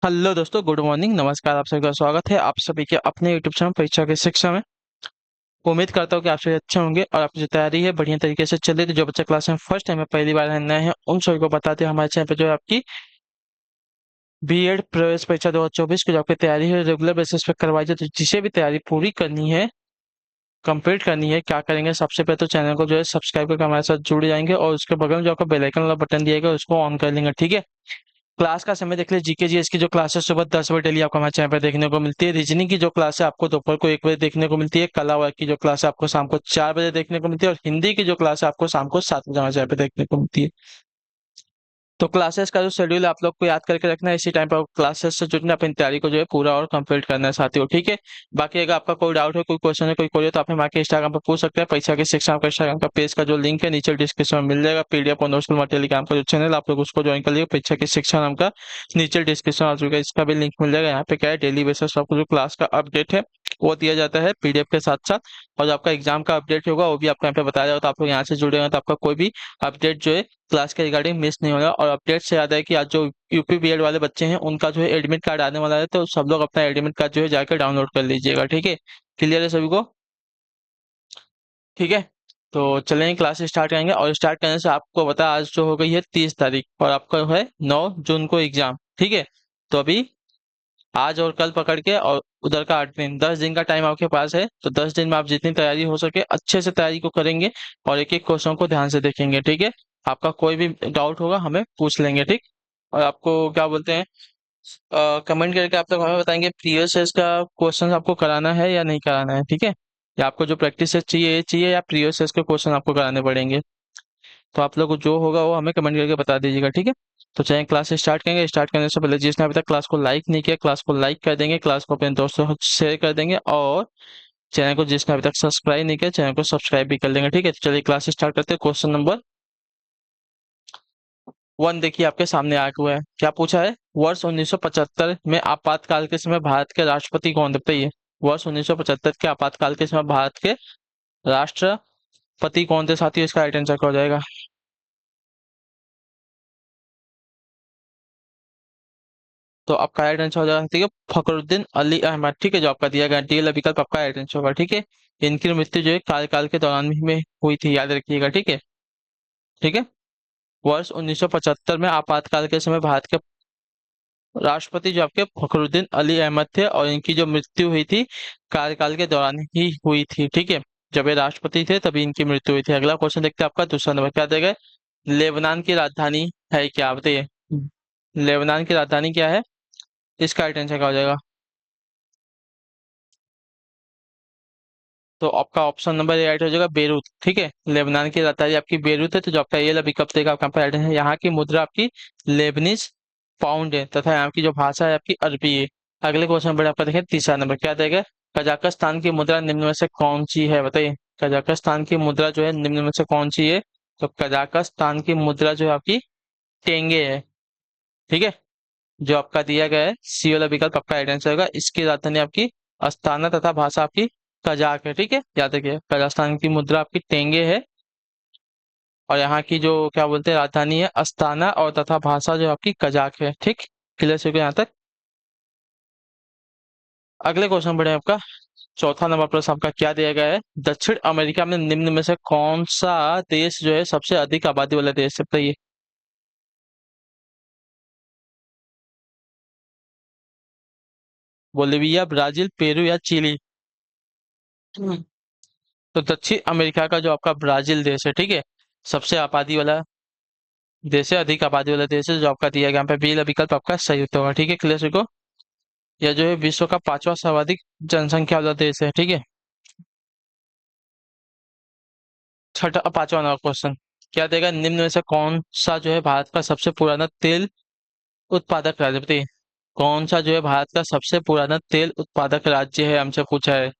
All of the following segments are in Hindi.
हेलो दोस्तों, गुड मॉर्निंग, नमस्कार। आप सभी का स्वागत है आप सभी के अपने यूट्यूब चैनल परीक्षा की शिक्षा में। उम्मीद करता हूँ कि आप सभी अच्छे होंगे और आपकी जो तैयारी है बढ़िया तरीके से चल रही है। तो जो बच्चे क्लास में फर्स्ट टाइम है, पहली बार नए हैं, उन सभी को बताते हैं हमारे चैनल पे जो है आपकी बीएड प्रवेश परीक्षा 2024 की जो आपकी तैयारी है रेगुलर बेसिस पे करवाई जाए। तो जिसे भी तैयारी पूरी करनी है, कंप्लीट करनी है, क्या करेंगे? सबसे पहले तो चैनल को जो है सब्सक्राइब करके हमारे साथ जुड़ जाएंगे और उसके बगल में जो आपका बेल आइकन वाला बटन दिएगा उसको ऑन कर लेंगे, ठीक है। क्लास का समय देख लीजिए। जीके जीएस की जो क्लास है सुबह 10 बजे डेली आपको हमारे चैनल पर देखने को मिलती है। रीजनिंग की जो क्लास है आपको दोपहर को 1 बजे देखने को मिलती है। कला वर्ग की जो क्लास है आपको शाम को 4 बजे देखने को मिलती है और हिंदी की जो क्लास है आपको शाम को 7 बजे हमारे चैनल पर देखने को मिलती है। तो क्लासेस का जो शेड्यूल आप लोग को याद करके रखना है, इसी टाइम पर क्लासेस से जुड़ना, अपनी तैयारी को जो है पूरा और कंप्लीट करना है साथियों, ठीक है। बाकी अगर आपका कोई डाउट है, कोई क्वेश्चन है, कोई कोई है, तो आप हमें आके इंस्टाग्राम पर पूछ सकते हैं। परीक्षा की शिक्षा आपका इंस्टाग्राम का पेज का जो लिंक है नीचे डिस्क्रिप्शन में मिल जाएगा। पीडीएफ और नोट्स मटेरियल का आपका जो चैनल आप लोग उसको ज्वाइन कर लीजिए। परीक्षा की शिक्षा नाम का नीचे डिस्क्रिप्शन आ चुका है, इसका भी लिंक मिल जाएगा। यहाँ पे क्या है, डेली बेसिस पर आपको जो क्लास का अपडेट है वो दिया जाता है पीडीएफ के साथ साथ। और जो आपका एग्जाम का अपडेट होगा वो भी आपको यहाँ पे बताया जाएगा। तो आप लोग यहाँ से जुड़े हैं तो आपका कोई भी अपडेट जो है क्लास के रिगार्डिंग मिस नहीं होगा। और अपडेट से याद है कि आज जो यूपी बीएड वाले बच्चे हैं उनका जो है एडमिट कार्ड आने वाला है, तो सब लोग अपना एडमिट कार्ड जो है जाकर डाउनलोड कर लीजिएगा, ठीक है। क्लियर है सभी को? ठीक है। तो चलेंगे, क्लास स्टार्ट करेंगे। और स्टार्ट करने से आपको पता है आज जो हो गई है 30 तारीख और आपका है 9 जून को एग्जाम, ठीक है। तो अभी आज और कल पकड़ के और उधर का 8 दिन, 10 दिन का टाइम आपके पास है। तो 10 दिन में आप जितनी तैयारी हो सके अच्छे से तैयारी को करेंगे और एक एक क्वेश्चन को ध्यान से देखेंगे, ठीक है। आपका कोई भी डाउट होगा हमें पूछ लेंगे, ठीक। और आपको क्या बोलते हैं, कमेंट करके आप लोग हमें बताएंगे प्रीवियस ईयर का क्वेश्चन आपको कराना है या नहीं कराना है, ठीक है। या आपको जो प्रैक्टिस चाहिए या प्रीवियस ईयर के क्वेश्चन आपको कराने पड़ेंगे। तो आप लोग को जो होगा वो हमें कमेंट करके बता दीजिएगा, ठीक है। तो चलिए क्लास स्टार्ट करेंगे। स्टार्ट करने से पहले जिसने अभी तक क्लास को लाइक नहीं किया, क्लास को लाइक कर देंगे, क्लास को अपने दोस्तों को शेयर कर देंगे और चैनल को जिसने अभी तक सब्सक्राइब नहीं किया चैनल को सब्सक्राइब भी कर लेंगे, ठीक है। तो चलिए क्लास स्टार्ट करते हैं। क्वेश्चन नंबर 1 देखिए आपके सामने आया हुआ है। क्या पूछा है? वर्ष 1975 में आपातकाल के समय भारत के राष्ट्रपति कौन थे? बताइए। वर्ष 1975 के आपातकाल के समय भारत के राष्ट्रपति कौन थे साथियों? इसका राइट आंसर क्या हो जाएगा? तो आपका राइट आंसर हो जाएगा, ठीक है, फखरुद्दीन अली अहमद, ठीक है। जो आपका दिया गया डी वाला विकल्प आपका राइट आंसर होगा, ठीक है। इनकी मृत्यु जो है कार्यकाल के दौरान में हुई थी, याद रखिएगा, ठीक है। ठीक है। वर्ष 1975 में आपातकाल के समय भारत के राष्ट्रपति जो आपके फखरुद्दीन अली अहमद थे और इनकी जो मृत्यु हुई थी कार्यकाल के दौरान ही हुई थी, ठीक है। जब ये राष्ट्रपति थे तभी इनकी मृत्यु हुई थी। अगला क्वेश्चन देखते हैं आपका दूसरा नंबर क्या देगा। लेबनान की राजधानी है क्या? बताइए। लेबनान की राजधानी क्या है? इसका राइट आंसर क्या हो जाएगा? तो आपका ऑप्शन नंबर ए राइट हो जाएगा, बेरूत, ठीक है। लेबनान की राजधानी आपकी बेरूत है। तो जो आपका ये वाला विकल्प देगा आपका राइट है। यहाँ की मुद्रा आपकी लेबनीज पाउंड है तथा यहाँ की जो भाषा है आपकी अरबी है। अगले क्वेश्चन पर आपका देखें तीसरा नंबर क्या देगा। कजाकिस्तान की मुद्रा निम्न में से कौन सी है? बताइए। कजाकिस्तान की मुद्रा जो है निम्न में से कौन सी है? तो कजाकिस्तान की मुद्रा जो है आपकी टेंगे है, ठीक है। जो आपका दिया गया है सी वाला विकल्प आपका राइट आंसर होगा। इसकी राजधानी आपकी अस्ताना तथा भाषा आपकी कजाक है, ठीक है। याद रखिए कजाकिस्तान की मुद्रा आपकी टेंगे है और यहाँ की जो क्या बोलते हैं राजधानी है अस्ताना और तथा भाषा जो आपकी कजाक है, ठीक। क्लियर से यहाँ तक। अगले क्वेश्चन बढ़े आपका चौथा नंबर प्रश्न आपका क्या दिया गया है। दक्षिण अमेरिका में निम्न में से कौन सा देश जो है सबसे अधिक आबादी वाला देश है? बताइए। बोलिविया, ब्राजील, पेरू या चिली? हम्म। तो दक्षिण अमेरिका का जो आपका ब्राजील देश है, ठीक है, सबसे आबादी वाला देश है, अधिक आबादी वाला देश है। जो आपका दिया गया यहाँ पे बी वाला विकल्प आपका सही उत्तर होगा, ठीक है। क्लियर को यह जो है विश्व का पांचवा सर्वाधिक जनसंख्या वाला देश है, ठीक है। छठा पांचवा नंबर क्वेश्चन क्या देगा। निम्न में से कौन सा जो है भारत का सबसे पुराना तेल उत्पादक राज्य? बताइए। कौन सा जो है भारत का सबसे पुराना तेल उत्पादक राज्य है, हमसे पूछा है।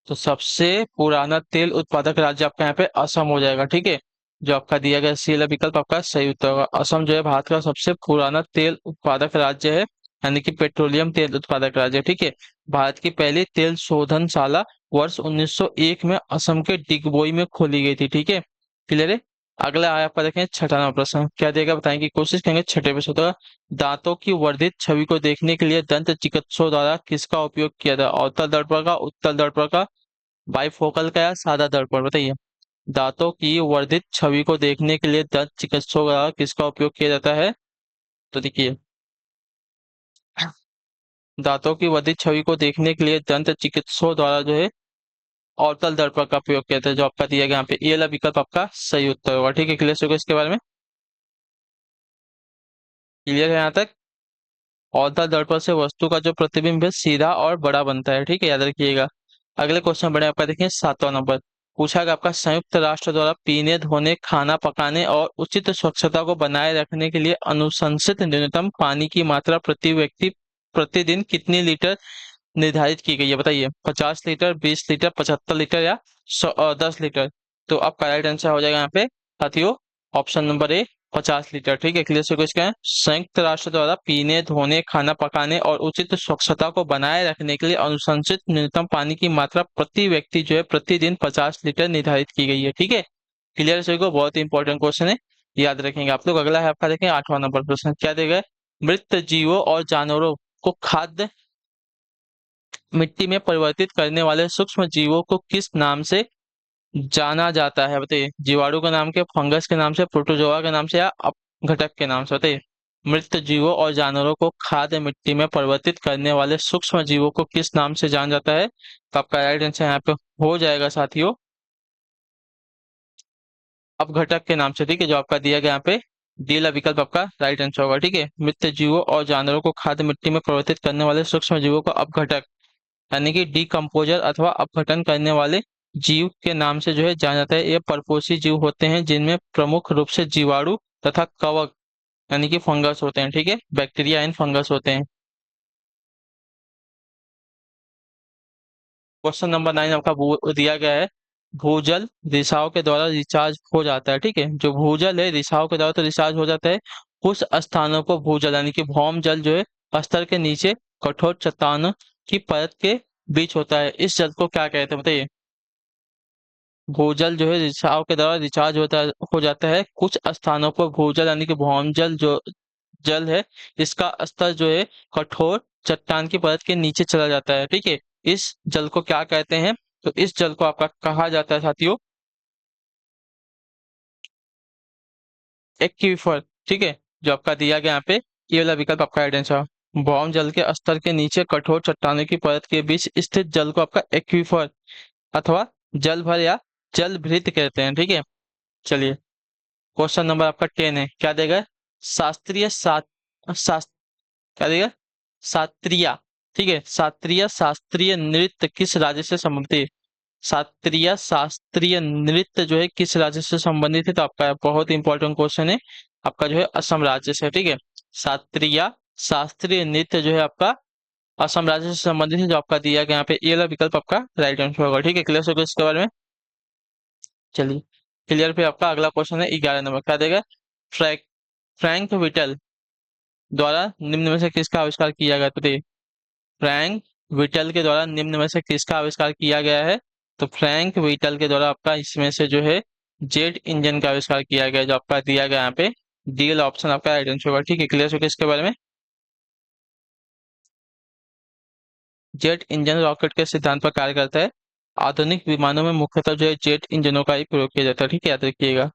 तो सबसे पुराना तेल उत्पादक राज्य आपका यहाँ पे असम हो जाएगा, ठीक है। जो आपका दिया गया सी वाला विकल्प आपका सही उत्तर होगा। असम जो है भारत का सबसे पुराना तेल उत्पादक राज्य है, यानी कि पेट्रोलियम तेल उत्पादक राज्य, ठीक है। भारत की पहली तेल शोधनशाला वर्ष 1901 में असम के डिगबोई में खोली गई थी, ठीक है। क्लियर है। अगला आया आपका देखें छठा नंबर प्रश्न, क्या देगा बताएं की कोशिश करेंगे। छठे प्रश्न होगा, दांतों की वर्धित छवि को देखने के लिए दंत चिकित्सकों द्वारा किसका उपयोग किया था? अवतल दर्पण का, उत्तल दर्पण का, बाइफोकल का या सादा दर्पण? बताइए। दांतों की वर्धित छवि को देखने के लिए दंत चिकित्सकों द्वारा किसका उपयोग किया जाता है? तो देखिए, दांतों की वर्धित छवि को देखने के लिए दंत चिकित्सकों द्वारा जो है अवतल दर्पण का प्रयोग किया जाता है, जो आपका दिया गया यहाँ पे ये वाला विकल्प आपका सही उत्तर होगा। ठीक है, क्लियर होगा इसके बारे में? क्लियर है यहाँ तक? अवतल दर्पण से वस्तु का जो प्रतिबिंब है सीधा और बड़ा बनता है। ठीक है, याद रखिएगा। अगले क्वेश्चन बढ़े आपका देखिए 7वां नंबर। पूछा गया आपका, संयुक्त राष्ट्र द्वारा पीने, धोने, खाना पकाने और उचित स्वच्छता को बनाए रखने के लिए अनुशंसित न्यूनतम पानी की मात्रा प्रति व्यक्ति प्रतिदिन कितनी लीटर निर्धारित की गई है? बताइए। 50 लीटर, 20 लीटर, 75 लीटर या 10 लीटर? तो आपका राइट आंसर हो जाएगा यहाँ पे साथियों ऑप्शन नंबर ए, 50 लीटर। ठीक है, क्लियर से क्वेश्चन है। संयुक्त राष्ट्र द्वारा पीने, धोने, खाना पकाने और उचित स्वच्छता को बनाए रखने के लिए अनुशंसित न्यूनतम पानी की मात्रा प्रति व्यक्ति जो है प्रतिदिन 50 लीटर निर्धारित की गई है। ठीक है, क्लियर से को बहुत ही इंपॉर्टेंट क्वेश्चन है, याद रखेंगे आप लोग। अगला है आपका देखें 8वां नंबर प्रश्न, क्या देगा? मृत जीवों और जानवरों को खाद्य मिट्टी में परिवर्तित करने वाले सूक्ष्म जीवों को किस नाम से जाना जाता है? बताइए। जीवाणु के नाम के, फंगस के नाम से, प्रोटोजोआ के नाम से या घटक के नाम से? बताइए। मृत जीवों और जानवरों को खाद्य मिट्टी में परिवर्तित करने वाले सूक्ष्म जीवों को किस नाम से जाना जाता है? तो आपका राइट आंसर यहाँ पे हो जाएगा साथियों अपघटक के नाम से। ठीक है, जो आपका दिया गया यहाँ पे डी वाला विकल्प आपका राइट आंसर होगा। ठीक है, मृत जीवों और जानवरों को खाद्य मिट्टी में परिवर्तित करने वाले सूक्ष्म जीवों को अपघटक यानी कि डिकम्पोजर अथवा अपघटन करने वाले जीव के नाम से जो है जाना जाता है। ये परपोषी जीव होते हैं जिनमें प्रमुख रूप से जीवाणु तथा कवक यानी कि फंगस होते हैं। ठीक है, बैक्टीरिया एंड फंगस होते हैं। क्वेश्चन नंबर 9 आपका दिया गया है, भूजल रिसाव के द्वारा रिचार्ज हो जाता है। ठीक है, जो भूजल है रिसाव के द्वारा तो रिचार्ज हो जाता है। कुछ स्थानों को भूजल यानी कि भौम जल जो है स्तर के नीचे कठोर चट्टान की परत के बीच होता है, इस जल को क्या कहते हैं? बताइए। भूजल जो है रिसाव के द्वारा रिचार्ज हो जाता है। कुछ स्थानों पर भूजल यानी कि भौम जल जो जल है इसका स्तर जो है कठोर चट्टान की परत के नीचे चला जाता है। ठीक है, इस जल को क्या कहते हैं? तो इस जल को आपका कहा जाता है साथियों एक्वीफर। ठीक है, जो आपका दिया गया यहाँ पे ये वाला विकल्प आपका राइट आंसर। भौम जल के स्तर के नीचे कठोर चट्टानों की परत के बीच स्थित जल को आपका एक्वीफर अथवा जल भर या जल भृत कहते हैं। ठीक है, चलिए क्वेश्चन नंबर आपका 10 है, क्या देगा? शास्त्रीय क्या देगा? शास्त्रीय। ठीक है, शास्त्रीय नृत्य किस राज्य से संबंधित है? शास्त्रीय नृत्य जो है किस राज्य से संबंधित है? तो आपका बहुत इंपॉर्टेंट क्वेश्चन है, आपका जो है असम राज्य से। ठीक है, शास्त्रीय शास्त्रीय नृत्य जो है आपका असम राज्य से संबंधित है, जो आपका दिया गया यहाँ पे ये वाला विकल्प आपका राइट आंसर होगा। ठीक है, क्लियर होगा इसके बारे में? चलिए, क्लियर पे आपका अगला क्वेश्चन है 11 नंबर, क्या देगा? फ्रैंक फ्रैंक विटल द्वारा निम्न में से किसका आविष्कार किया गया? तो देखिए, फ्रैंक विटल के द्वारा निम्न में से किसका आविष्कार किया गया है? तो फ्रैंक विटल के द्वारा आपका इसमें से जो है जेट इंजन का आविष्कार किया गया है, जो आपका दिया गया यहाँ पे डीएल ऑप्शन आपका राइट आंसर होगा। ठीक है, क्लियर होगा इसके बारे में? जेट इंजन रॉकेट के सिद्धांत पर कार्य करता है। आधुनिक विमानों में मुख्यतः जो है जेट इंजनों का ही प्रयोग किया जाता है। ठीक है, याद रखिएगा।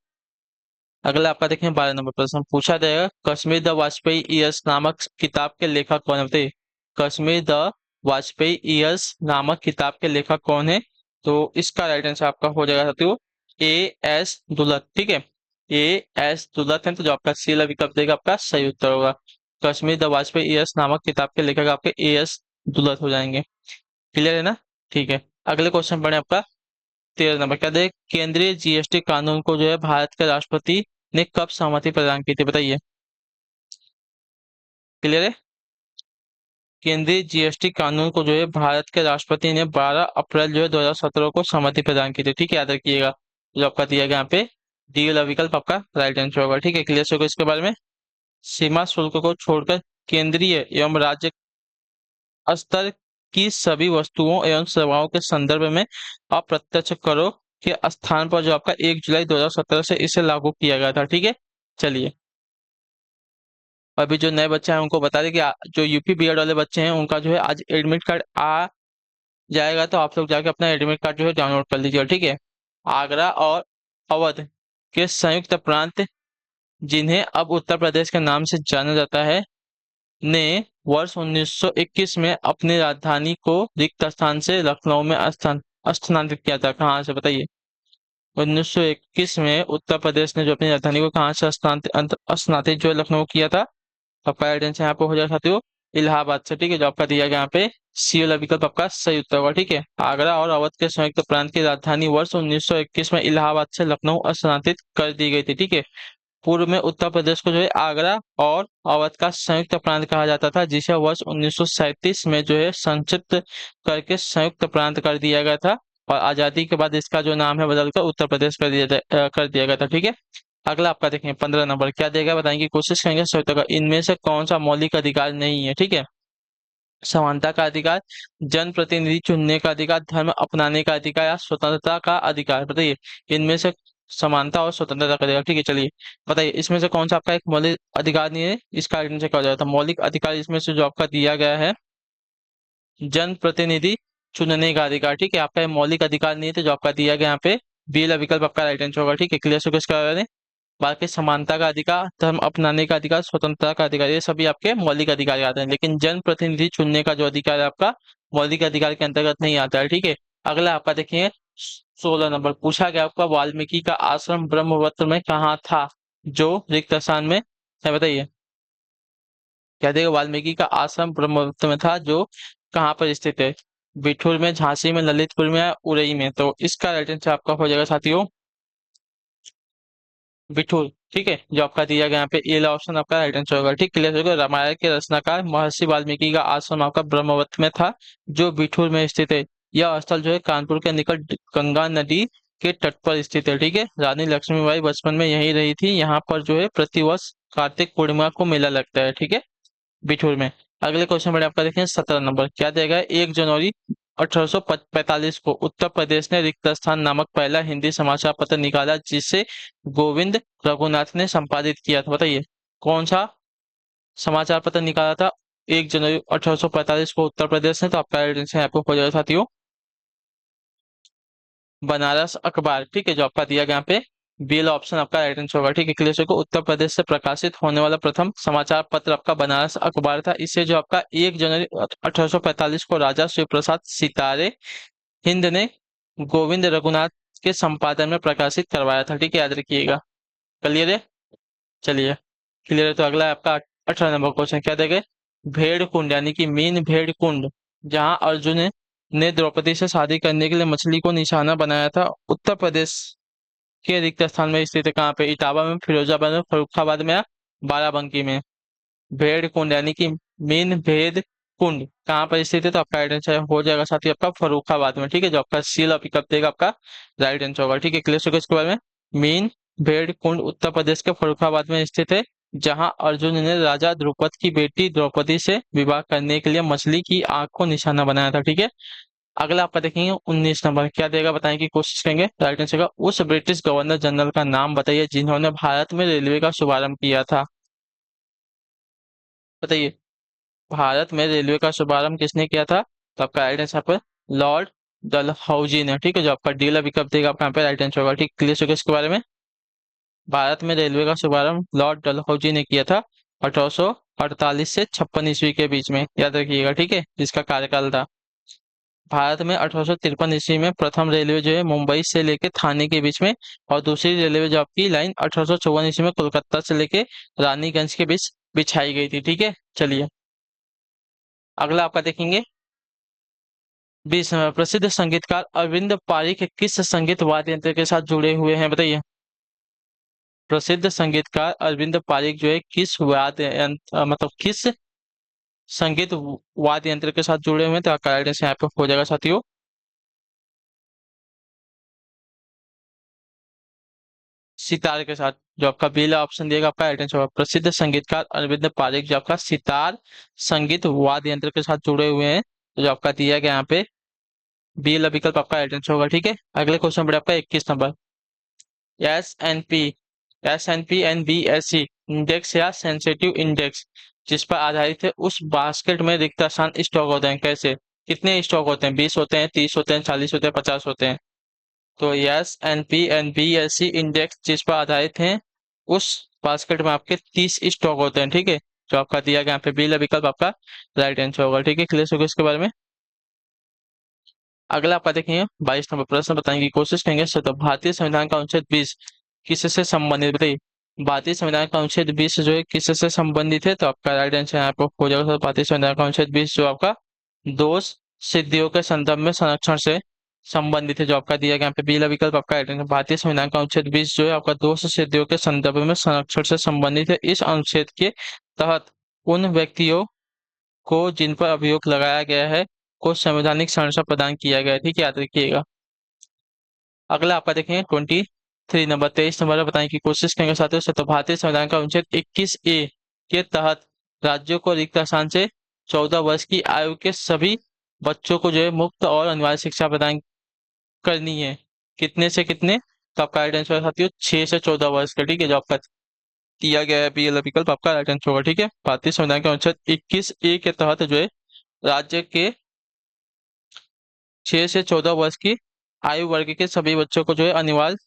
अगला आपका देखें 12 नंबर प्रश्न, पूछा जाएगा कश्मीर द वाजपेयी ईयर्स नामक किताब के लेखक कौन है? बताइए। कश्मीर द वाजपेयी ईयर्स नामक किताब के लेखक कौन है? तो इसका राइट आंसर आपका हो जाएगा साथियों ए एस दुलत। ठीक है, ए एस दुलत है, तो जो आपका सी वाला विकल्प देगा आपका सही उत्तर होगा। कश्मीर द वाजपेयी ईयर्स नामक किताब के लेखक आपके ए एस दुलत हो जाएंगे। क्लियर है ना? ठीक है, अगले क्वेश्चन पढ़े आपका 13 नंबर, क्या दे? केंद्रीय जीएसटी कानून को जो है भारत के राष्ट्रपति ने कब सहमति प्रदान की थी? बताइए। क्लियर है? केंद्रीय जीएसटी कानून को जो है भारत के राष्ट्रपति ने 12 अप्रैल जो है 2017 को सहमति प्रदान की थी। ठीक है, याद रखिएगा। जो आपका दिया गया यहाँ पे डी वाला विकल्प आपका राइट आंसर होगा। ठीक है, क्लियर होगा इसके बारे में? सीमा शुल्क को छोड़कर केंद्रीय एवं राज्य स्तर की सभी वस्तुओं एवं सेवाओं के संदर्भ में अप्रत्यक्ष करों के स्थान पर जो आपका 1 जुलाई 2017 से इसे लागू किया गया था। ठीक है, चलिए अभी जो नए बच्चे हैं उनको बता दें कि जो यूपी बीएड वाले बच्चे हैं उनका जो है आज एडमिट कार्ड आ जाएगा, तो आप लोग जाके अपना एडमिट कार्ड जो है डाउनलोड कर लीजिए। ठीक है, आगरा और अवध के संयुक्त प्रांत, जिन्हें अब उत्तर प्रदेश के नाम से जाना जाता है, ने वर्ष 1921 में अपनी राजधानी को रिक्त स्थान से लखनऊ में स्थानांतरित किया था। कहाँ से बताइए? 1921 में उत्तर प्रदेश ने जो अपनी राजधानी को कहाँ से स्थानांतरित जो है लखनऊ किया था? आपका आइडेंस यहाँ पे हो जाए साथियों इलाहाबाद से। ठीक है, जो आपका दिया गया यहाँ पे सी वाला विकल्प आपका सही उत्तर होगा। ठीक है, आगरा और अवध के संयुक्त प्रांत की राजधानी वर्ष 1921 में इलाहाबाद से लखनऊ स्थानांतरित कर दी गई थी। ठीक है, पूर्व में उत्तर प्रदेश को जो है आगरा और अवध का संयुक्त प्रांत कहा जाता था, जिसे वर्ष 1937 में जो है संक्षिप्त करके संयुक्त प्रांत कर दिया गया था, और आजादी के बाद इसका जो नाम है बदलकर उत्तर प्रदेश कर दिया गया था। ठीक है, अगला आपका देखेंगे 15 नंबर क्या देगा बताएंगे कोशिश करेंगे सही उत्तर का। इनमें से कौन सा मौलिक अधिकार नहीं है? ठीक है, समानता का अधिकार, जन प्रतिनिधि चुनने का अधिकार, धर्म अपनाने का अधिकार या स्वतंत्रता का अधिकार? बताइए इनमें से समानता और स्वतंत्रता का अधिकार। ठीक है, चलिए बताइए इसमें से कौन सा आपका एक मौलिक अधिकार नहीं है? इसका आइडेंटिफाई क्या हो जाता है? मौलिक अधिकार इसमें से जो आपका दिया गया है जन प्रतिनिधि चुनने का अधिकार। ठीक है, आपका ये मौलिक अधिकार नहीं है, तो जो आपका दिया गया यहाँ पे बी वाला विकल्प आपका राइट आंसर होगा। ठीक है, क्लियर से कुछ कर रहे हैं। बाकी समानता का अधिकार, धर्म अपनाने का अधिकार, स्वतंत्रता का अधिकार, ये सभी आपके मौलिक अधिकार आते हैं, लेकिन जन प्रतिनिधि चुनने का जो अधिकार है आपका मौलिक अधिकार के अंतर्गत नहीं आता है। ठीक है, अगला आपका देखिए 16 नंबर पूछा गया आपका वाल्मीकि का आश्रम ब्रह्मवत्र में कहाँ था जो रिक्त स्थान में है? बताइए क्या देगा? वाल्मीकि का आश्रम ब्रह्मवत्र में था जो कहाँ पर स्थित है? बिठूर में, झांसी में, ललितपुर में या उरई में? तो इसका राइट आंसर आपका हो जाएगा साथियों बिठूर। ठीक है, जो आपका दिया गया यहाँ पे ए ऑप्शन आपका राइट आंसर होगा। ठीक, क्लियर होगा। रामायण के रचनाकार महर्षि वाल्मीकि का आश्रम आपका ब्रह्मवत में था जो बिठूर में स्थित है। यह स्थल जो है कानपुर के निकट गंगा नदी के तट पर स्थित है। ठीक है, रानी लक्ष्मीबाई बचपन में यहीं रही थी। यहाँ पर जो है प्रतिवर्ष कार्तिक पूर्णिमा को मेला लगता है। ठीक है, बिठूर में। अगले क्वेश्चन में आपका देखें 17 नंबर क्या देगा? 1 जनवरी 1845 को उत्तर प्रदेश ने रिक्त स्थान नामक पहला हिंदी समाचार पत्र निकाला, जिसे गोविंद रघुनाथ ने संपादित किया था। बताइए कौन सा समाचार पत्र निकाला था 1 जनवरी 1845 को उत्तर प्रदेश ने? तो आपका आंसर यहाँ पे हो जाएगा साथियों बनारस अखबार। ठीक है, जो आपका दिया गया यहाँ पे बी वाला ऑप्शन आपका राइट आंसर होगा। ठीक है, क्लियर को उत्तर प्रदेश से प्रकाशित होने वाला प्रथम समाचार पत्र आपका बनारस अखबार था। इसे जो आपका 1 जनवरी 1845 को राजा शिव प्रसाद सितारे हिंद ने गोविंद रघुनाथ के संपादन में प्रकाशित करवाया था। ठीक है, याद रखिएगा। क्लियर है, चलिए क्लियर है। तो अगला है आपका 18 नंबर क्वेश्चन क्या देंगे? भेड़ कुंड यानी कि मीन भेड़ कुंड, जहां अर्जुन ने द्रौपदी से शादी करने के लिए मछली को निशाना बनाया था, उत्तर प्रदेश के रिक्त स्थान में स्थित है। कहाँ पे? इटावा में, फिरोजाबाद में, फरुखाबाद में या बाराबंकी में? भेड़ कुंड यानी कि मीन भेद कुंड कहाँ पर स्थित है? तो आपका राइट आंसर हो जाएगा साथी आपका फरुखाबाद में। ठीक है, जो आपका सील और पिकअप देगा आपका राइट आंसर होगा। ठीक है, क्लियर होगा इसके बारे में। मीन भेड़ कुंड उत्तर प्रदेश के फरुखाबाद में स्थित है, जहां अर्जुन ने राजा द्रुपद की बेटी द्रौपदी से विवाह करने के लिए मछली की आंख को निशाना बनाया था। ठीक है, अगला आपका देखेंगे 19 नंबर क्या देगा बताएं की कोशिश करेंगे। राइट आंसर का उस ब्रिटिश गवर्नर जनरल का नाम बताइए जिन्होंने भारत में रेलवे का शुभारंभ किया था। बताइए भारत में रेलवे का शुभारंभ किसने किया था? तो आपका राइट आंसर पर लॉर्ड डलहौजी ने। ठीक है, जो आपका डीला विकल्प देगा आपका यहाँ पे राइट आंसर होगा। ठीक, क्लियर होगा इसके बारे में। भारत में रेलवे का शुभारंभ लॉर्ड डलहौजी ने किया था 1848 से 56 ईस्वी के बीच में, याद रखिएगा। ठीक है, जिसका कार्यकाल था। भारत में 1853 ईस्वी में प्रथम रेलवे जो है मुंबई से लेके थाने के बीच में, और दूसरी रेलवे जो आपकी लाइन 1854 ईस्वी में कोलकाता से लेके रानीगंज के बीच बिछाई गई थी। ठीक है, चलिए अगला आपका देखेंगे 20 नंबर प्रसिद्ध संगीतकार अरविंद पारिक किस संगीत वाद्य यंत्र के साथ जुड़े हुए हैं? बताइए प्रसिद्ध संगीतकार अरविंद पारिक जो है किस वाद्य यंत्र मतलब किस संगीत वाद्य यंत्र के साथ जुड़े हुए हैं? तो आपका राइट आंसर यहाँ पे हो जाएगा साथियों सितार के साथ। जो आपका पहला ऑप्शन दिएगा आपका राइट आंसर होगा। प्रसिद्ध संगीतकार अरविंद पारिक जो आपका सितार संगीत वाद्य यंत्र के साथ जुड़े हुए हैं, तो जो आपका दिया गया यहाँ पे बी वाला विकल्प आपका राइट आंसर होगा। ठीक है, अगले क्वेश्चन बढ़े आपका 21 number. S and P N B S C इंडेक्स या सेंसिटिव इंडेक्स जिस पर आधारित है उस बास्केट में रिक्त स्थान स्टॉक होते हैं। कैसे? कितने स्टॉक होते हैं? 20 होते हैं, 30 होते हैं, 40 होते हैं, 50 होते हैं? तो S and P N B S C index जिस पर आधारित है उस बास्केट में आपके 30 स्टॉक होते हैं। ठीक है, जो आपका दिया गया यहाँ पे बी विकल्प आपका राइट आंसर होगा। ठीक है, क्लियर होगा इसके बारे में। अगला आपका देखेंगे 22 नंबर प्रश्न बताने की कोशिश करेंगे। तो भारतीय संविधान का अनुच्छेद 20 किससे संबंधित बताइए। भारतीय संविधान का अनुच्छेद 20 जो है किससे संबंधित है? तो आपका राइट आंसर यहाँ पर हो जाएगा। तो भारतीय संविधान का अनुच्छेद 20 जो आपका दोष सिद्धियों के संदर्भ में संरक्षण से संबंधित है। जो आपका दिया गया यहाँ पे बी विकल्प आपका राइट आंसर। भारतीय संविधान का अनुच्छेद 20 जो है आपका दोष सिद्धियों के संदर्भ में संरक्षण से संबंधित है। इस अनुच्छेद के तहत उन व्यक्तियों को जिन पर अभियोग लगाया गया है को संवैधानिक संरक्षण प्रदान किया गया है। ठीक है, याद रखिएगा। अगला आपका देखेंगे 23 नंबर 23 नंबर बताने की कोशिश करेंगे साथियों से। तो भारतीय संविधान का अनुच्छेद 21A के तहत राज्यों को रिक्त स्थान से 14 वर्ष की आयु के सभी बच्चों को जो है मुफ्त और अनिवार्य शिक्षा प्रदान करनी है। कितने से कितने? तो आपका राइट आंसर साथियों 6 से 14 वर्ष का। ठीक है, जो आपका दिया गया है बी विकल्प आपका राइट आंसर होगा। ठीक है, भारतीय संविधान के अनुच्छेद 21A के तहत जो है राज्य के 6 से 14 वर्ष की आयु वर्ग के सभी बच्चों को जो है अनिवार्य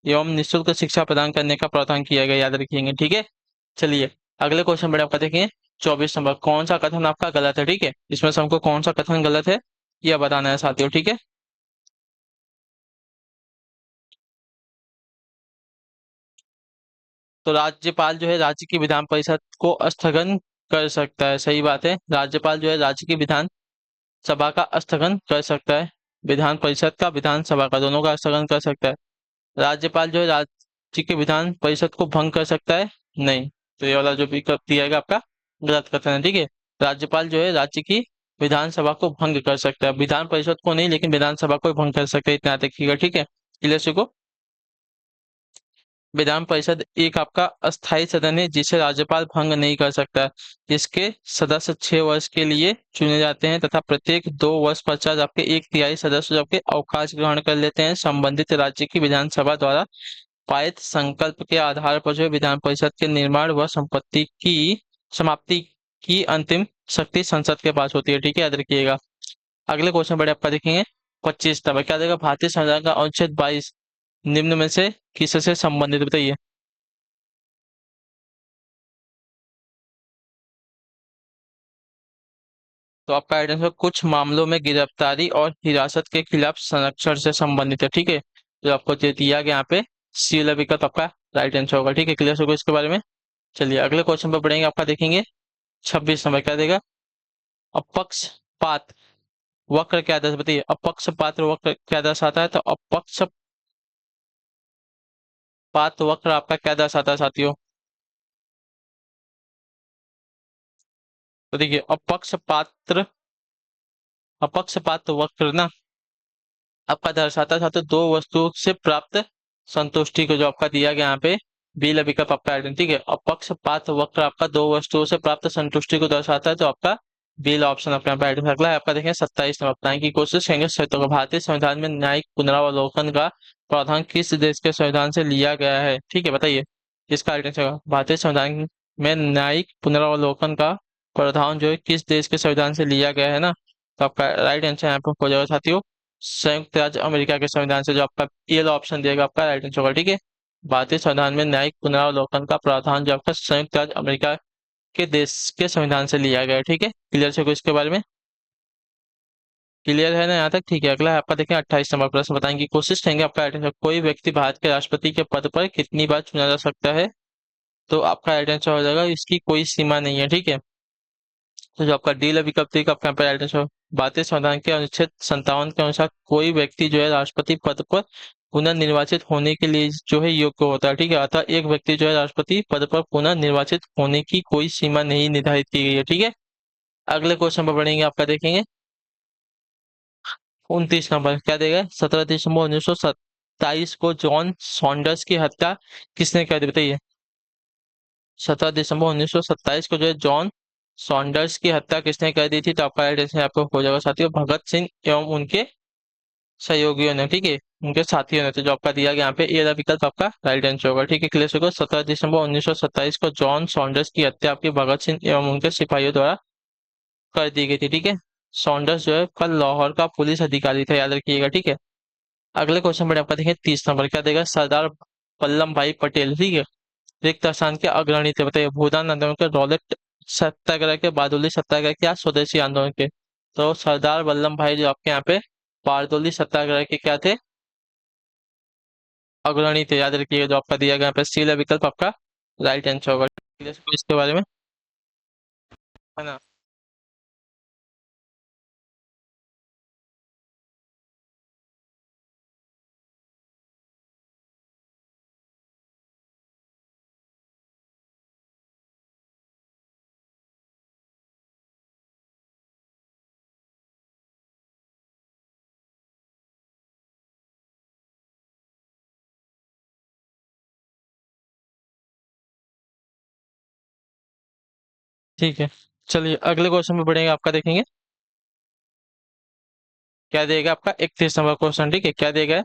एवं निःशुल्क शिक्षा प्रदान करने का प्रावधान किया गया, याद रखिएगा। ठीक है, चलिए अगले क्वेश्चन पर आपका देखेंगे 24 नंबर। कौन सा कथन आपका गलत है? ठीक है, इसमें से हमको कौन सा कथन गलत है यह बताना है साथियों। ठीक है, तो राज्यपाल जो है राज्य की विधान परिषद को स्थगन कर सकता है। सही बात है, राज्यपाल जो है राज्य की विधान सभा का स्थगन कर सकता है। विधान परिषद का, विधानसभा का, दोनों का स्थगन कर सकता है। राज्यपाल जो है राज्य के विधान परिषद को भंग कर सकता है? नहीं। तो ये वाला जो विकल्प दिया गया आपका गलत कथन है। ठीक है, राज्यपाल जो है राज्य की विधानसभा को भंग कर सकता है, विधान परिषद को नहीं, लेकिन विधानसभा को भंग कर सकता है, इतना याद रखिएगा। ठीक है, क्लियर को। विधान परिषद एक आपका अस्थायी सदन है जिसे राज्यपाल भंग नहीं कर सकता। इसके सदस्य 6 वर्ष के लिए चुने जाते हैं तथा प्रत्येक 2 वर्ष पश्चात आपके 1/3 सदस्य आपके अवकाश ग्रहण कर लेते हैं। संबंधित राज्य की विधानसभा द्वारा पारित संकल्प के आधार पर जो है विधान परिषद के निर्माण व संपत्ति की समाप्ति की अंतिम शक्ति संसद के पास होती है। ठीक है, याद रखिएगा। अगले क्वेश्चन बड़े आपका देखेंगे 25 नंबर। क्या देगा? भारतीय संविधान का अनुच्छेद 22 निम्न में से किससे संबंधित बताइए। तो आपका राइट आंसर कुछ मामलों में गिरफ्तारी और हिरासत के खिलाफ संरक्षण से संबंधित है। ठीक है, जो आपको दिया गया यहाँ पे सी वाला विकल्प आपका राइट आंसर होगा। ठीक है, क्लियर होगा इसके बारे में। चलिए अगले क्वेश्चन पर बढ़ेंगे। आपका देखेंगे 26 नंबर। क्या देगा? अपक्षपात वक्र क्या दर्शाता है बताइए। अपक्षपात वक्र क्या दर्शाता है? तो अपक्षपात वक्र आपका क्या दर्शाता है साथियों? तो देखिए अपक्षपात वक्र ना आपका दर्शाता था तो दो वस्तुओं से प्राप्त संतुष्टि को, जो आपका दिया गया यहाँ पे बी विकल्प आपका आइडेंटिटी। ठीक है, अपक्षपात वक्र आपका दो वस्तुओं से प्राप्त संतुष्टि को दर्शाता है, तो आपका बी ऑप्शन आपका यहाँ पे आइडेंटिटी। अगला है आपका देखें 27 नंबर। बताने की कोशिश करेंगे तो भारतीय संविधान में न्यायिक पुनरावलोकन का प्रावधान किस देश के संविधान से लिया गया है? ठीक है, बताइए इसका आइडेंटिटी। भारतीय संविधान में न्यायिक पुनरावलोकन का प्रावधान जो है किस देश के संविधान से लिया गया है ना? तो आपका राइट आंसर यहाँ पे हो जाएगा साथियों संयुक्त राज्य अमेरिका के संविधान से। जो आपका ये ऑप्शन दिएगा आपका राइट आंसर होगा। ठीक है, भारतीय संविधान में न्यायिक पुनरावलोकन का प्रावधान जो आपका संयुक्त राज्य अमेरिका के देश के संविधान से लिया गया है। ठीक है, क्लियर से इसके बारे में क्लियर है ना यहाँ तक? ठीक है, अगला है आपका देखें 28 नंबर प्रश्न बताने की कोशिश करेंगे। आपका राइट आंसर कोई व्यक्ति भारत के राष्ट्रपति के पद पर कितनी बार चुना जा सकता है? तो आपका राइट आंसर हो जाएगा इसकी कोई सीमा नहीं है। ठीक है, तो जो आपका डी विकल्प देगा आपका यहाँ पे राइट आंसर भारतीय संविधान के अनुच्छेद 57 के अनुसार कोई व्यक्ति जो है राष्ट्रपति पद पर पुनर्निर्वाचित होने के लिए जो है योग्य होता है। ठीक है, अतः एक व्यक्ति जो है राष्ट्रपति पद पर पुनर्निर्वाचित होने की कोई सीमा नहीं निर्धारित की गई है। ठीक है, अगले क्वेश्चन पर बढ़ेंगे। आपका देखेंगे 29 नंबर। क्या देगा? 17 दिसंबर 1927 को जॉन सॉन्डर्स की हत्या किसने कर दी बताइए। 17 दिसंबर 1927 को जो है जॉन सॉन्डर्स की हत्या किसने कर दी थी? तो आपका राइट आंसर आपको हो जाएगा साथियों भगत सिंह एवं उनके सहयोगियों ने, ठीक है, उनके साथियों ने, तो जो आपका दिया गया यहाँ पे ये रहा विकल्प आपका राइट आंसर होगा, ठीक है। क्लियर होगा। 17 दिसंबर 1927 को जॉन सॉन्डर्स की हत्या आपकी भगत सिंह एवं उनके सिपाहियों द्वारा कर दी गई थी, ठीक है। सॉन्डर्स जो है कल लाहौर का पुलिस अधिकारी था, याद रखिएगा, ठीक है। अगले क्वेश्चन पर आपका देखिए 30 नंबर क्या देगा, सरदार वल्लभ भाई पटेल, ठीक है, रिक्त स्थान के अग्रणी थे, बताइए। भूदान आंदोलन के, रॉलेट सत्याग्रह के, बारदोली सत्याग्रह के, या स्वदेशी आंदोलन के। तो सरदार वल्लभ भाई जो आपके यहाँ पे बारदोली सत्याग्रह के क्या थे, अग्रणी थे, याद रखिएगा। जो आपका दिया गया यहाँ पे सी विकल्प आपका राइट आंसर होगा। इसके बारे में, है ना। ठीक है, चलिए अगले क्वेश्चन में बढ़ेंगे, आपका देखेंगे क्या देगा आपका 31 नंबर क्वेश्चन, ठीक है। क्या देगा,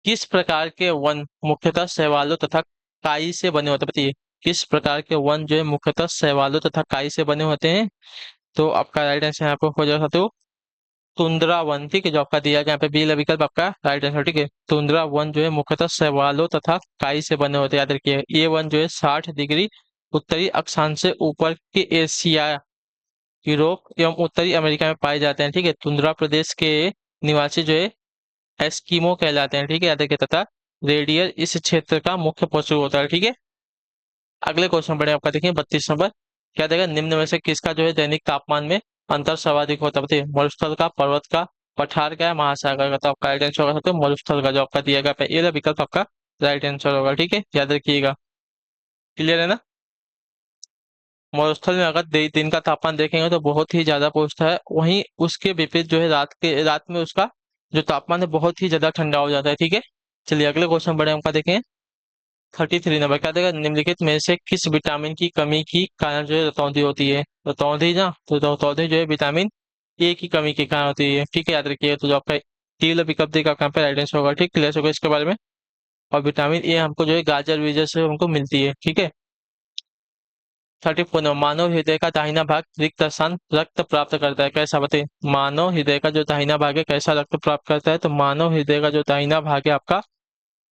किस प्रकार के वन मुख्यतः शैवालों तथा काई से बने होते हैं, बताइए। किस प्रकार के वन जो है मुख्यतः शैवालों तथा काई से बने होते हैं। तो आपका राइट आंसर यहाँ पे हो जाएगा तो तुंद्रा वन, ठीक है। जो आपका दिया गया यहाँ पे बी विकल्प आपका राइट आंसर, ठीक है। तुंद्रा वन जो है मुख्यतः शैवालों तथा काई से बने होते हैं, याद रखिए। ये वन जो है 60 डिग्री उत्तरी अक्षांश से ऊपर के एशिया, यूरोप एवं उत्तरी अमेरिका में पाए जाते हैं, ठीक है। तुंद्रा प्रदेश के निवासी जो है एस्किमो कहलाते हैं, ठीक है, याद रखिए। तथा रेडियर इस क्षेत्र का मुख्य पशु होता है, ठीक है। अगले क्वेश्चन बढ़े, आपका देखिए 32 नंबर क्या देगा, निम्न में से किसका जो है दैनिक तापमान में अंतर सर्वाधिक होता है, बताइए। मरुस्थल का, पर्वत का, पठार का, या महासागर का। तो आपका राइट आंसर होगा सकते मरुस्थल का, जो आपका दिया गया ये विकल्प आपका राइट आंसर होगा, ठीक है, याद रखिएगा। क्लियर है ना। मरुस्थल में अगर दिन का तापमान देखेंगे तो बहुत ही ज्यादा पहुंचता है, वहीं उसके विपरीत जो है रात में उसका जो तापमान है बहुत ही ज्यादा ठंडा हो जाता है, ठीक है। चलिए अगले क्वेश्चन बढ़े, हमका देखें 33 नंबर क्या देगा, निम्नलिखित में से किस विटामिन की कमी की कारण जो है रतौंधी होती है। रतौंधी ना, तो रतौंधी जो है विटामिन ए की कमी के कारण होती है, ठीक है, याद रखिए। तो जो आपका टी विकल्प देगा कहाँ पे राइट आंसर होगा, ठीक। क्लियर होगा इसके बारे में। और विटामिन ए हमको जो है गाजर वीजर से हमको मिलती है, ठीक है। 34 मानव हृदय का दाहिना भाग रिक्त स्थान रक्त प्राप्त करता है, कैसा बताइए। मानव हृदय का जो दाहिना भाग है कैसा रक्त प्राप्त करता है, तो मानव हृदय का जो दाहिना भाग है आपका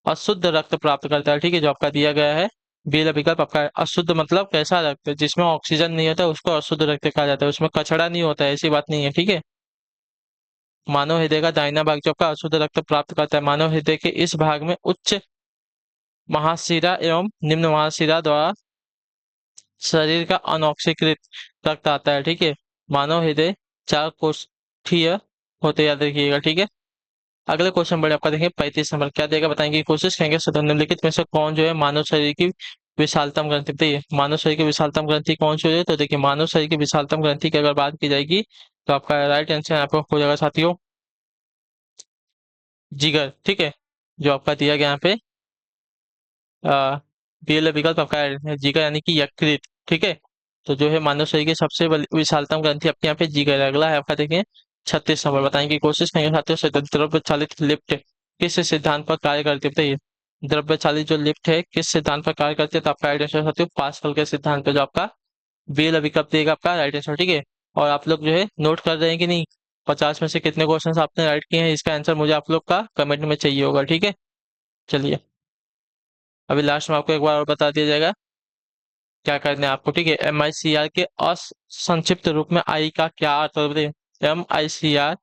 अशुद्ध रक्त प्राप्त करता है, ठीक है। जो आपका दिया गया है बी विकल्प आपका है। अशुद्ध मतलब कैसा रक्त जिसमें ऑक्सीजन नहीं होता उसको अशुद्ध रक्त कहा जाता है, उसमें कचड़ा नहीं होता है, ऐसी बात नहीं है, ठीक है। मानव हृदय का दाहिना भाग जो आपका अशुद्ध रक्त प्राप्त करता है, मानव हृदय के इस भाग में उच्च महाशिरा एवं निम्न महाशिरा द्वारा शरीर का अनऑक्सीकृत रक्त आता है, ठीक है। मानव हृदय चार कोष्ठीय होते, याद रखिएगा, ठीक है। अगले क्वेश्चन बढ़े, आपका देखेंगे 35 नंबर क्या देगा, बताएंगे की कोशिश करेंगे। सदन निम्नलिखित में से कौन जो है मानव शरीर की विशालतम ग्रंथि, बताइए। मानव शरीर की विशालतम ग्रंथि कौन सी है, तो देखिए मानव शरीर की विशालतम ग्रंथि की अगर बात की जाएगी तो आपका राइट आंसर यहाँ पे हो जाएगा साथियों जिगर, ठीक है। जो आपका दिया गया यहाँ पे बी विकल्प आपका है जिगर, यानी कि यकृत, ठीक है। तो जो है मानव शरीर की सबसे विशालतम ग्रंथि आपके यहाँ पे जिगर है। अगला है आपका देखें 36 नंबर, बताएंगे की कोशिश करेंगे साथियों। द्रव्य चालित लिफ्ट किस सिद्धांत पर कार्य करती है, बताइए। द्रव्य चालित जो लिफ्ट है किस सिद्धांत पर कार्य करती है, तो आपका राइट आंसर साथियों पास्कल के सिद्धांत पे, जो आपका बी विकल्प देगा आपका राइट आंसर, ठीक है। और आप लोग जो है नोट कर रहे हैं कि नहीं, 50 में से कितने क्वेश्चन आपने राइट किए हैं, इसका आंसर मुझे आप लोग का कमेंट में चाहिए होगा, ठीक है। चलिए अभी लास्ट में आपको एक बार और बता दिया जाएगा क्या करना है आपको, ठीक है। MICR के असंक्षिप्त रूप में आई का क्या अर्थ होता है, बताइए। MICR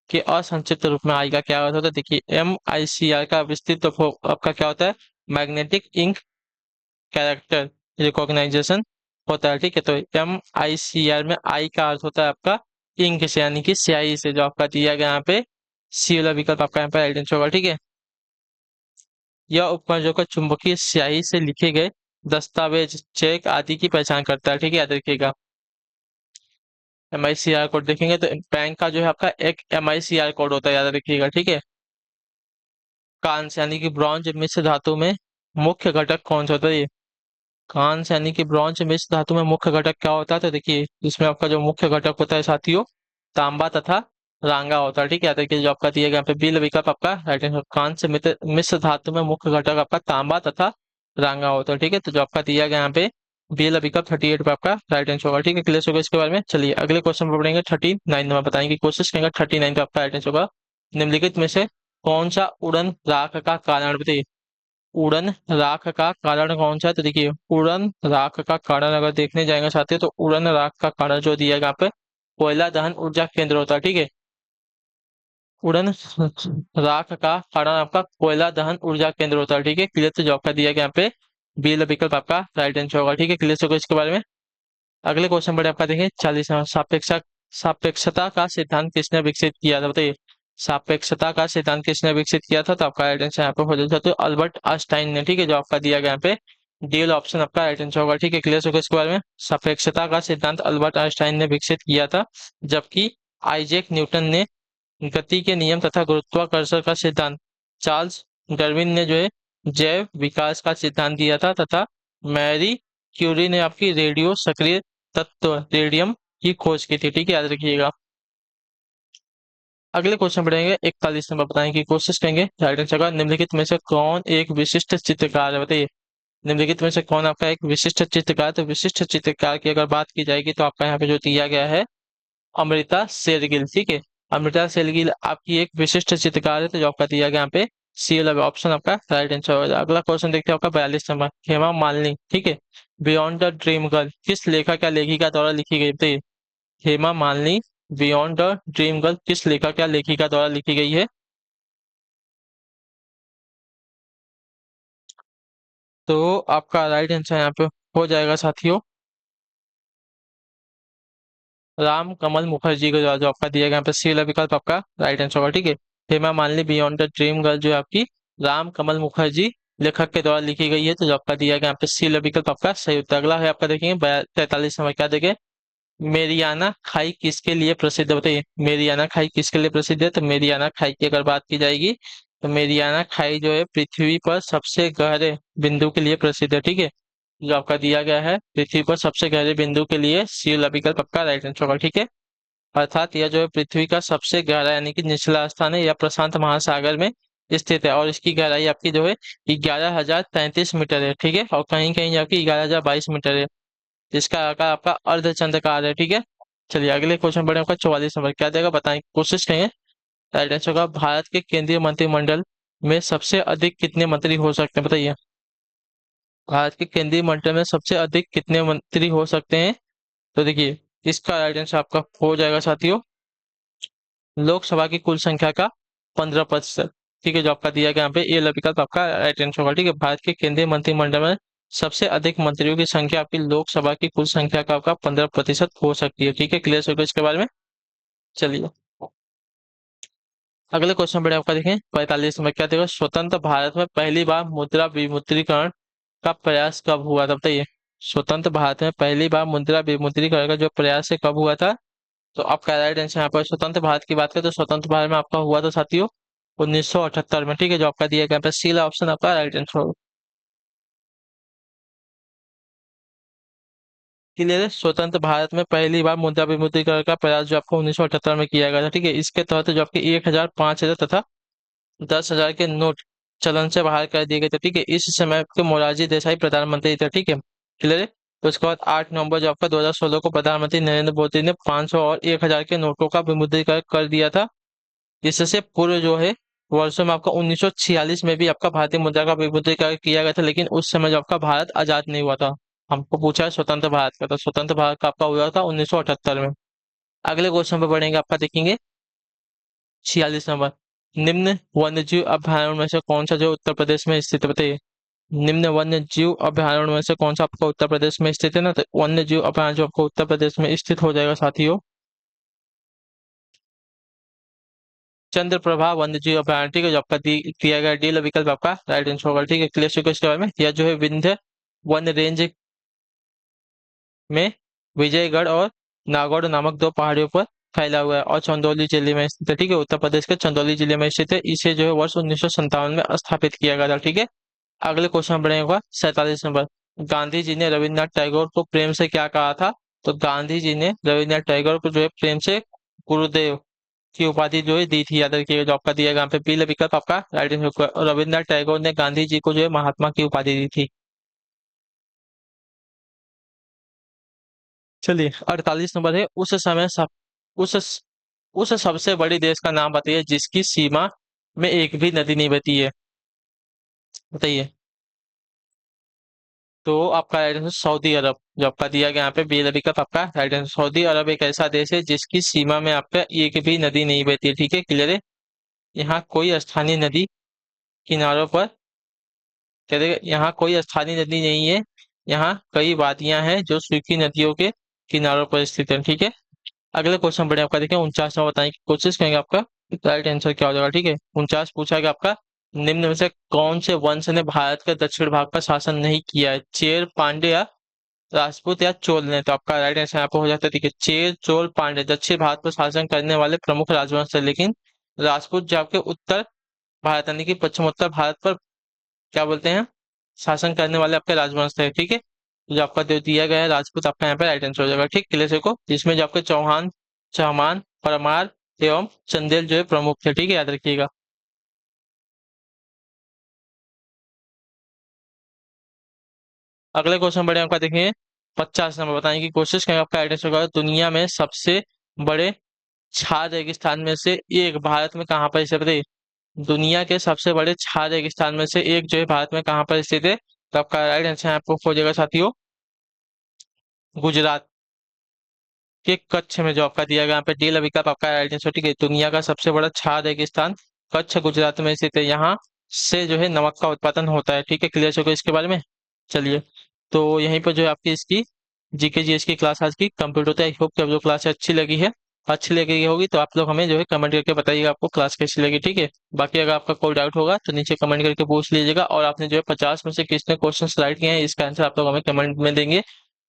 के असंक्षिप्त रूप में आई का क्या अर्थ होता है, देखिए। MICR का विस्तृत रूप आपका क्या होता है, मैग्नेटिक इंक कैरेक्टर रिकॉग्नाइजेशन होता है, ठीक है। तो MICR में आई का अर्थ होता है आपका इंक से, यानी कि स्याही से, जो आपका दिया गया यहाँ पे सी वाला विकल्प आपका यहाँ पे राइट आंसर होगा, ठीक है। यह उपकरण जो का चुंबकीय स्याही से लिखे गए दस्तावेज, चेक आदि की पहचान करता है, ठीक है, याद रखिएगा। MICR कोड देखेंगे तो बैंक का जो है आपका एक MICR कोड होता है, याद रखिएगा, ठीक है। कांस्य यानी कि ब्रॉन्ज मिश्र धातु में मुख्य घटक कौन सा होता है, ये। कांस्य यानी कि ब्रॉन्ज मिश्र धातु में मुख्य घटक क्या होता है, तो देखिए इसमें आपका जो मुख्य घटक होता है साथियों तांबा तथा रांगा होता है। ठीक है, याद रखिए जो आपका दिया गया यहाँ पे बी विकल्प आपका राइट आंसर। कांस्य से मिश्र धातु में मुख्य घटक आपका तांबा तथा रांगा होता है। ठीक है, तो जो आपका दिया गया यहाँ पे बी विकल्प 38 पे आपका राइट आंसर होगा। ठीक है, क्लियर होगा इसके बारे में। चलिए अगले क्वेश्चन पर पढ़ेंगे 39 नंबर बताने की कोशिश करेंगे। 39 पे आपका राइट आंसर होगा निम्नलिखित में से कौन सा उड़न राख का कारण बताइए। उड़न राख का कारण कौन सा है? तो देखिए उड़न राख का कारण अगर देखने जाएंगे साथियों तो उड़न राख का कारण जो दिया गया यहाँ पे कोयला दहन ऊर्जा केंद्र होता है। ठीक है, उड़न राख का कारण आपका कोयला दहन ऊर्जा केंद्र होता है। ठीक है, क्लियर। तो जो आपका दिया गया यहाँ पे बी विकल्प आपका राइट आंसर होगा। ठीक है, क्लियर होगा इसके बारे में। अगले क्वेश्चन पर आपका देखें 40 सापेक्षता का सिद्धांत किसने विकसित किया था बताइए। सापेक्षता का सिद्धांत किसने विकसित किया था? तो आपका राइट आंसर यहाँ पे हो जाता है तो अल्बर्ट आइंस्टाइन ने। ठीक है, जो आपका दिया गया यहाँ पे डी ऑप्शन आपका राइट आंसर होगा। ठीक है, क्लियर होगा इसके बारे में। सापेक्षता का सिद्धांत अल्बर्ट आइंस्टाइन ने विकसित किया था, जबकि आइजैक न्यूटन ने गति के नियम तथा गुरुत्वाकर्षण का सिद्धांत, चार्ल्स डार्विन ने जो है जैव विकास का सिद्धांत दिया था, तथा मैरी क्यूरी ने आपकी रेडियो सक्रिय तत्व रेडियम की खोज की थी। ठीक है, याद रखिएगा। अगले क्वेश्चन पढ़ेंगे 41 नंबर बताने की कोशिश करेंगे। राइट आंसर का निम्नलिखित में से कौन एक विशिष्ट चित्रकार है बताइए। निम्नलिखित में से कौन आपका एक विशिष्ट चित्रकार? तो विशिष्ट चित्रकार की अगर बात की जाएगी तो आपका यहाँ पे जो दिया गया है अमृता शेरगिल। ठीक है, अमृता शेरगिल आपकी एक विशिष्ट चित्रकार है, तो जो आपका दिया गया यहाँ पे सी वाला ऑप्शन आपका राइट आंसर होगा। अगला क्वेश्चन देखते हैं आपका 42 नंबर। हेमा मालिनी, ठीक है, बियॉन्ड द ड्रीम गर्ल किस लेखक या लेखिका द्वारा लिखी गई थी? Hema Malini beyond the dream girl किस लेखक या लेखिका द्वारा लिखी गई है? तो आपका राइट आंसर यहाँ पे हो जाएगा साथियों राम कमल मुखर्जी को जो आपका दिया गया यहाँ पे सी वाला विकल्प आपका राइट आंसर होगा। ठीक है, Hema Malini beyond the dream girl जो है आपकी राम कमल मुखर्जी लेखक के द्वारा लिखी गई है, तो जो आपका दिया गया यहाँ पे सी वाला विकल्प आपका सही उत्तर। अगला है आपका देखेंगे 43 नंबर। क्या देखें मेरियाना खाई किसके लिए प्रसिद्ध है बताइए। मेरियाना खाई किसके लिए प्रसिद्ध है? तो मेरियाना खाई की अगर बात की जाएगी तो मेरियाना खाई जो है पृथ्वी पर सबसे गहरे बिंदु के लिए प्रसिद्ध है। ठीक है, जो आपका दिया गया है पृथ्वी पर सबसे गहरे बिंदु के लिए सी वाला विकल्प आपका राइट आंसर होगा। ठीक है, अर्थात यह जो है पृथ्वी का सबसे गहरा यानी कि निचला स्थान है, यह प्रशांत महासागर में स्थित है और इसकी गहराई आपकी जो है 11,033 मीटर है। ठीक है, और कहीं कहीं आपकी 11,022 मीटर है, जिसका आकार आपका अर्धचंद्राकार है। ठीक है, चलिए अगले क्वेश्चन बढ़े आपका 44 नंबर। क्या देगा बताएं कोशिश करेंगे। राइट आंसर होगा भारत के केंद्रीय मंत्रिमंडल में सबसे अधिक कितने मंत्री हो सकते हैं बताइए। भारत के केंद्रीय मंडल में सबसे अधिक कितने मंत्री हो सकते हैं? तो देखिए इसका राइट आंसर आपका हो जाएगा साथियों लोकसभा की कुल संख्या का 15%। ठीक है, जो आपका दिया गया यहाँ पे ये विकल्प आपका राइट आंसर होगा। ठीक है, भारत के केंद्रीय मंत्रिमंडल में सबसे अधिक मंत्रियों की संख्या आपकी लोकसभा की कुल संख्या का आपका 15% हो सकती है। ठीक है, क्लियर होगा इसके बारे में। चलिए अगले क्वेश्चन पर आपका देखें 45 में। क्या देखो स्वतंत्र भारत में पहली बार मुद्रा विमुद्रीकरण का प्रयास कब हुआ था बताइए। स्वतंत्र भारत में पहली बार मुद्रा विमुद्रीकरण का जो प्रयास है कब हुआ था? तो आपका राइट आंसर यहाँ पर स्वतंत्र भारत की बात करें तो स्वतंत्र भारत में आपका हुआ था साथियों 1978 में। ठीक है, जो आपका दिया गया यहाँ पे सी ऑप्शन आपका राइट आंसर होगा। क्लियर है, स्वतंत्र भारत में पहली बार मुद्रा विमुद्रीकरण का प्रयास जो आपको 1978 में किया गया था। ठीक है, इसके तहत जो आपके 1,000, 5,000 तथा 10,000 के नोट चलन से बाहर कर दिए गए थे। ठीक है, इस समय के मोरारजी देसाई प्रधानमंत्री थे। ठीक है, क्लियर है। तो उसके बाद 8 नवंबर जो आपका 2016 को प्रधानमंत्री नरेंद्र मोदी ने 500 और 1,000 के नोटों का विमुद्रीकरण कर दिया था। इससे पूर्व जो है वर्षों में आपका 1946 में भी आपका भारतीय मुद्रा का विमुद्रीकरण किया गया था, लेकिन उस समय जो आपका भारत आजाद नहीं हुआ था। हमको पूछा है स्वतंत्र भारत का, तो स्वतंत्र भारत का आपका हुआ था 1978 में। अगले क्वेश्चन पर बढ़ेंगे आपका देखेंगे 46 नंबर। निम्न वन्यजीव अभयारण्य में से कौन सा जो उत्तर प्रदेश में स्थित है बताइए। निम्न वन्य जीव अभयारण्य में से कौन सा आपका उत्तर प्रदेश में स्थित है ना? तो वन्य जीव अभयारण्य जो आपको उत्तर प्रदेश में स्थित हो जाएगा साथियों चंद्रप्रभा वन्य जीव अभयारण्य। ठीक है, जो आपका दिया गया डी विकल्प आपका राइट आंसर होगा। ठीक है, क्लियर इसके बारे में। यह जो है विंध्य वन रेंज में विजयगढ़ और नागौर नामक दो पहाड़ियों पर फैला हुआ है और चंदौली जिले में स्थित है। ठीक है, उत्तर प्रदेश के चंदौली जिले में स्थित है। इसे जो है वर्ष 1957 में स्थापित किया गया था। ठीक है, अगले क्वेश्चन बढ़ेगा 47 नंबर। गांधी जी ने रविन्द्रनाथ टैगोर को प्रेम से क्या कहा था? तो गांधी जी ने रविन्द्रनाथ टैगोर को जो है प्रेम से गुरुदेव की उपाधि जो है दी थी, याद रखिएगा। जो आपका दिया गया यहाँ पे पहला विकल्प आपका राइट आंसर। रविन्द्रनाथ टैगोर ने गांधी जी को जो है महात्मा की उपाधि दी थी। चलिए 48 नंबर है, उस उस सबसे बड़ी देश का नाम बताइए जिसकी सीमा में एक भी नदी नहीं बहती है, बताइए। तो आपका राइट आंसर सऊदी अरब। जो आपका दिया गया यहाँ पे बी विकल्प आपका राइट आंसर। सऊदी अरब एक ऐसा देश है जिसकी सीमा में आपका एक भी नदी नहीं बहती है, ठीक है, क्लियर है। यहाँ कोई स्थानीय नदी किनारों पर, कह रहे यहाँ कोई स्थानीय नदी नहीं है। यहाँ कई वादियां हैं जो सूखी नदियों के किनारों पर स्थित है, ठीक है। अगले क्वेश्चन बढ़े आपका, देखिए 49 में बताने की कोशिश करेंगे आपका राइट आंसर क्या हो जाएगा, ठीक है। 49 पूछा गया आपका, निम्न में से कौन से वंश ने भारत के दक्षिण भाग पर शासन नहीं किया है, चेर, पांड्य या राजपूत या चोल ने। तो आपका राइट आंसर यहाँ पे हो जाता है, ठीक है, चेर, चोल, पांड्य दक्षिण भारत पर शासन करने वाले प्रमुख राजवंश थे, लेकिन राजपूत जो आपके उत्तर भारत यानी कि पश्चिमोत्तर भारत पर क्या बोलते हैं, शासन करने वाले आपके राजवंश थे, ठीक है। तो जो आपका जो दिया गया है राजपूत, आपका यहाँ पे राइट आंसर हो जाएगा, ठीक, क्लियर से को, जिसमें जो आपके चौहान, चहमान, परमार एवं चंदेल जो है प्रमुख थे, ठीक है, याद रखिएगा। अगले क्वेश्चन बढ़े आपका, देखिए 50 नंबर बताने की कोशिश करेंगे, आपका राइट आंसर होगा दुनिया में सबसे बड़े छार रेगिस्तान में से एक भारत में कहाँ पर स्थित है। दुनिया के सबसे बड़े छार रेगिस्तान में से एक जो है भारत में कहाँ पर स्थित है। तो आपका राइट आंसर आपको हो जाएगा साथियों, गुजरात के कच्छ में। जो आपका दिया गया यहाँ पे डी विकल्प आपका राइट आंसर, ठीक है। दुनिया का सबसे बड़ा छार रेगिस्तान कच्छ गुजरात में स्थित है, यहाँ से जो है नमक का उत्पादन होता है, ठीक है, क्लियर हो गया इसके बारे में। चलिए, तो यहीं पर जो है आपकी इसकी जीके जीएस की क्लास आज की कंप्लीट होता है। आई होप कि आप जो क्लास अच्छी लगी है, अच्छी लगी होगी तो आप लोग हमें जो है कमेंट करके बताइएगा आपको क्लास कैसी लगी, ठीक है। बाकी अगर आपका कोई डाउट होगा तो नीचे कमेंट करके पूछ लीजिएगा, और आपने जो है 50 में से किसने क्वेश्चन राइट किए हैं इसका आंसर आप लोग हमें कमेंट में देंगे।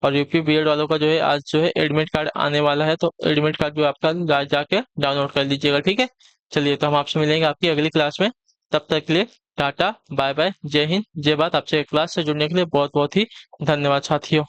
और यूपी बीएड वालों का जो है आज जो है एडमिट कार्ड आने वाला है, तो एडमिट कार्ड जो है आपका जाके डाउनलोड कर लीजिएगा, ठीक है। चलिए, तो हम आपसे मिलेंगे आपकी अगली क्लास में, तब तक के लिए टाटा बाय बाय, जय हिंद जय भारत। आपसे क्लास से जुड़ने के लिए बहुत बहुत ही धन्यवाद साथियों।